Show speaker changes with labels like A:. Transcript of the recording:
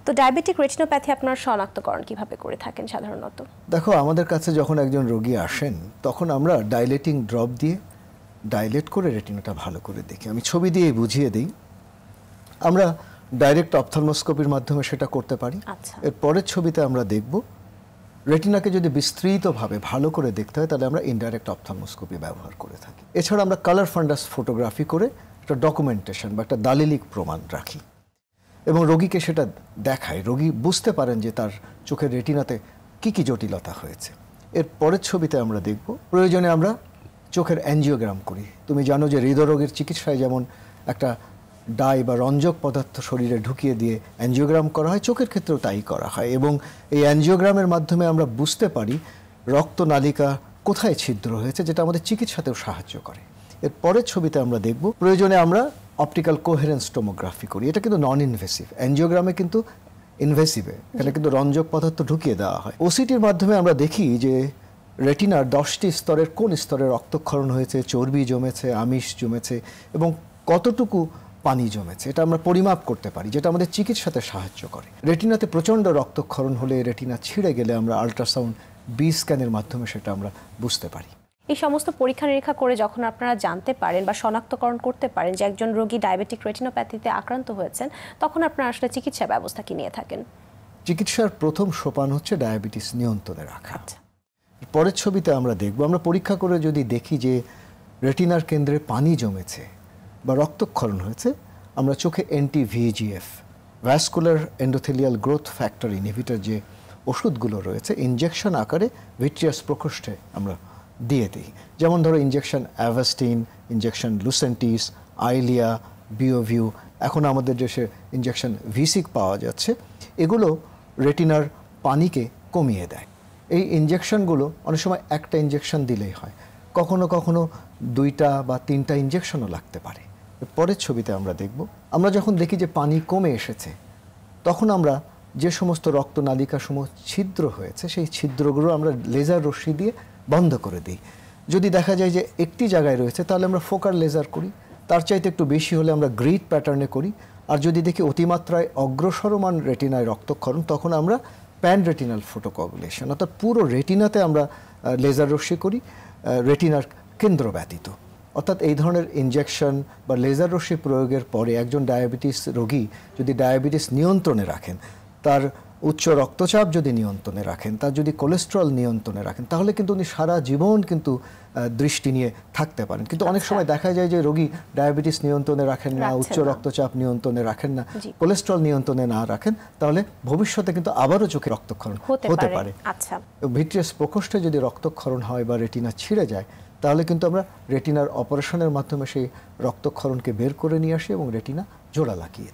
A: তো diabetic retinopathy আপনার শনাক্তকরণ কিভাবে করে থাকেন সাধারণত?
B: দেখো, আমাদের কাছে যখন একজন রোগী আসেন তখন আমরা ডাইলেটিং ড্রপ দিয়ে ডাইলেট করে রেটিনাটা ভালো করে দেখি। আমি ছবি দিয়ে বুঝিয়ে দিই। আমরা ডাইরেক্ট অপথলমোস্কোপির মাধ্যমে সেটা করতে পারি। এর পরের ছবিতে আমরা দেখব রেটিনাকে যদি বিস্তৃতভাবে ভালো করে দেখতে হয় তাহলে আমরা ইনডাইরেক্ট অপথলমোস্কোপি ব্যবহার করে থাকি। এছাড়া আমরা কালার ফান্ডাস ফটোগ্রাফি করে একটা ডকুমেন্টেশন বা একটা দালিলিক প্রমাণ রাখি এবং রোগীকে সেটা দেখায়। রোগী বুঝতে পারেন যে তার চোখের রেটিনাতে কি কি জটিলতা হয়েছে। এর পরের ছবিতে আমরা দেখব প্রয়োজনে আমরা চোখের অ্যাঞ্জিওগ্রাম করি। তুমি জানো যে হৃদরোগের চিকিৎসায় যেমন একটা ডাই বা রঞ্জক পদার্থ শরীরে ঢুকিয়ে দিয়ে অ্যাঞ্জিওগ্রাম করা হয়, চোখের ক্ষেত্রেও তাই করা হয় এবং এই অ্যাঞ্জিওগ্রামের মাধ্যমে আমরা বুঝতে পারি রক্তনালিকা কোথায় ছিদ্র হয়েছে, যেটা আমাদের চিকিৎসাতেও সাহায্য করে। এর পরের ছবিতে আমরা দেখব প্রয়োজনে আমরা অপটিক্যাল কোহেরেন্স টোমোগ্রাফি করি। এটা কিন্তু নন ইনভেসিভ। অ্যাঞ্জিওগ্রামে কিন্তু ইনভেসিভে, এখানে কিন্তু রঞ্জক পদার্থ ঢুকিয়ে দেওয়া হয়। ওসিটির মাধ্যমে আমরা দেখি যে রেটিনার 10টি স্তরের কোন স্তরে রক্তক্ষরণ হয়েছে, চর্বি জমেছে, আমিষ জমেছে এবং কতটুকু পানি জমেছে, এটা আমরা পরিমাপ করতে পারি, যেটা আমাদের চিকিৎসাতে সাহায্য করে। রেটিনাতে প্রচণ্ড রক্তক্ষরণ হলে, রেটিনা ছিঁড়ে গেলে আমরা আল্ট্রাসাউন্ড বি স্ক্যানের মাধ্যমে সেটা আমরা বুঝতে পারি।
A: এই সমস্ত পরীক্ষা নিরীক্ষা করে যখন আপনারা জানতে পারেন বা শনাক্তকরণ করতে পারেন যে একজন রোগী ডায়াবেটিক রেটিনোপ্যাথিতে আক্রান্ত হয়েছেন, তখন আপনারা আসলে চিকিৎসা ব্যবস্থা কি নিয়ে থাকেন?
B: চিকিৎসার প্রথম সোপান হচ্ছে ডায়াবেটিস নিয়ন্ত্রণে রাখা। পরের ছবিতে আমরা দেখব, আমরা পরীক্ষা করে যদি দেখি যে রেটিনার কেন্দ্রে পানি জমেছে বা রক্তক্ষরণ হয়েছে, আমরা চোখে NT-VEGF vascular endothelial growth factor inhibitor যে ওষুধগুলো রয়েছে ইনজেকশন আকারে ভিট্রিয়াস প্রকোষ্ঠে আমরা দিয়ে দিই। যেমন ধরো ইনজেকশন অ্যাভাস্টিন, ইনজেকশন লুসেন্টিস, আইলিয়া, বিওভিউ, এখন আমাদের দেশে ইনজেকশন ভিসিক পাওয়া যাচ্ছে। এগুলো রেটিনার পানিকে কমিয়ে দেয়। এই ইনজেকশনগুলো অনেক সময় একটা ইনজেকশন দিলেই হয়, কখনো কখনো 2টা বা 3টা ইনজেকশনও লাগতে পারে। পরের ছবিতে আমরা দেখব, আমরা যখন দেখি যে পানি কমে এসেছে তখন আমরা যে সমস্ত রক্তনালিকাসমূহ ছিদ্র হয়েছে সেই ছিদ্রগুলো আমরা লেজার রশ্মি দিয়ে বন্ধ করে দিই। যদি দেখা যায় যে একটি জায়গায় রয়েছে তাহলে আমরা ফোকাল লেজার করি, তার চাইতে একটু বেশি হলে আমরা গ্রিড প্যাটার্নে করি, আর যদি দেখি অতিমাত্রায় অগ্রসরমান রেটিনায় রক্তক্ষরণ তখন আমরা প্যান রেটিনাল ফটোকগুলেশন, অর্থাৎ পুরো রেটিনাতে আমরা লেজার রশ্মি করি রেটিনার কেন্দ্র ব্যতীত। অর্থাৎ এই ধরনের ইনজেকশন বা লেজার রশ্মি প্রয়োগের পরে একজন ডায়াবেটিস রোগী যদি ডায়াবেটিস নিয়ন্ত্রণে রাখেন, তার উচ্চ রক্তচাপ যদি নিয়ন্ত্রণে রাখেন, তার যদি কোলেস্টেরল নিয়ন্ত্রণে রাখেন, তাহলে কিন্তু উনি সারা জীবন কিন্তু দৃষ্টি নিয়ে থাকতে পারেন। কিন্তু অনেক সময় দেখা যায় যে রোগী ডায়াবেটিস নিয়ন্ত্রণে রাখেন না, উচ্চ রক্তচাপ নিয়ন্ত্রণে রাখেন না, কোলেস্টেরল নিয়ন্ত্রণে না রাখেন, তাহলে ভবিষ্যতে কিন্তু আবারও চোখে রক্তক্ষরণ হতে পারে। ভিট্রিয়াস প্রকোষ্ঠে যদি রক্তক্ষরণ হয় বা রেটিনা ছিঁড়ে যায় তাহলে কিন্তু আমরা রেটিনার অপারেশনের মাধ্যমে সেই রক্তক্ষরণকে বের করে নিয়ে আসি এবং রেটিনা জোড়া লাগিয়ে